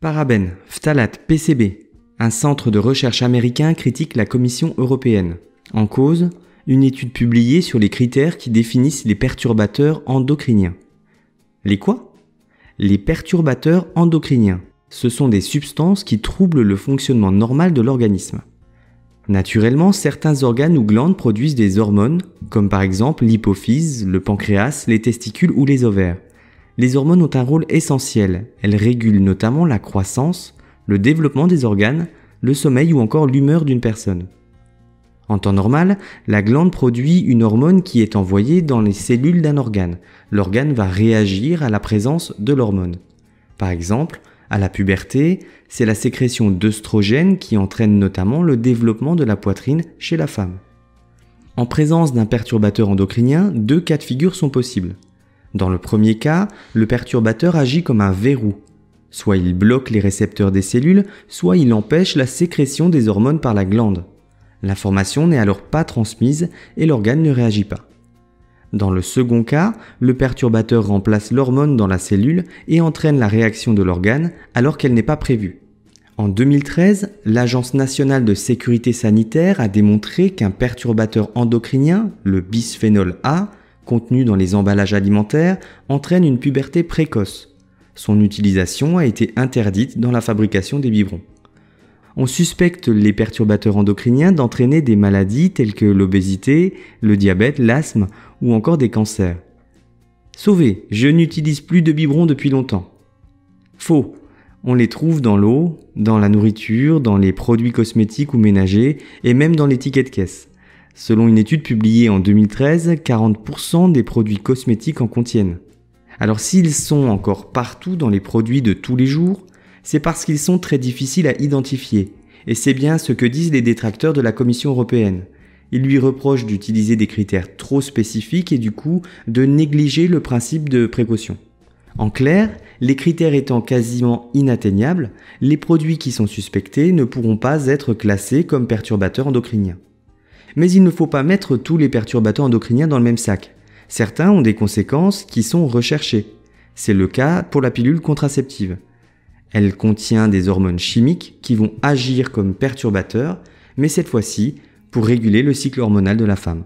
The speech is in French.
Parabènes, phtalates, PCB. Un centre de recherche américain critique la Commission européenne. En cause, une étude publiée sur les critères qui définissent les perturbateurs endocriniens. Les quoi? Les perturbateurs endocriniens. Ce sont des substances qui troublent le fonctionnement normal de l'organisme. Naturellement, certains organes ou glandes produisent des hormones, comme par exemple l'hypophyse, le pancréas, les testicules ou les ovaires. Les hormones ont un rôle essentiel. Elles régulent notamment la croissance, le développement des organes, le sommeil ou encore l'humeur d'une personne. En temps normal, la glande produit une hormone qui est envoyée dans les cellules d'un organe. L'organe va réagir à la présence de l'hormone. Par exemple, à la puberté, c'est la sécrétion d'œstrogènes qui entraîne notamment le développement de la poitrine chez la femme. En présence d'un perturbateur endocrinien, 2 cas de figure sont possibles. Dans le premier cas, le perturbateur agit comme un verrou. Soit il bloque les récepteurs des cellules, soit il empêche la sécrétion des hormones par la glande. L'information n'est alors pas transmise et l'organe ne réagit pas. Dans le second cas, le perturbateur remplace l'hormone dans la cellule et entraîne la réaction de l'organe alors qu'elle n'est pas prévue. En 2013, l'Agence nationale de sécurité sanitaire a démontré qu'un perturbateur endocrinien, le bisphénol A, contenu dans les emballages alimentaires, entraîne une puberté précoce. Son utilisation a été interdite dans la fabrication des biberons. On suspecte les perturbateurs endocriniens d'entraîner des maladies telles que l'obésité, le diabète, l'asthme ou encore des cancers. Sauvé, je n'utilise plus de biberons depuis longtemps. Faux, on les trouve dans l'eau, dans la nourriture, dans les produits cosmétiques ou ménagers et même dans les tickets de caisse. Selon une étude publiée en 2013, 40% des produits cosmétiques en contiennent. Alors s'ils sont encore partout dans les produits de tous les jours, c'est parce qu'ils sont très difficiles à identifier. Et c'est bien ce que disent les détracteurs de la Commission européenne. Ils lui reprochent d'utiliser des critères trop spécifiques et du coup de négliger le principe de précaution. En clair, les critères étant quasiment inatteignables, les produits qui sont suspectés ne pourront pas être classés comme perturbateurs endocriniens. Mais il ne faut pas mettre tous les perturbateurs endocriniens dans le même sac. Certains ont des conséquences qui sont recherchées. C'est le cas pour la pilule contraceptive. Elle contient des hormones chimiques qui vont agir comme perturbateurs, mais cette fois-ci pour réguler le cycle hormonal de la femme.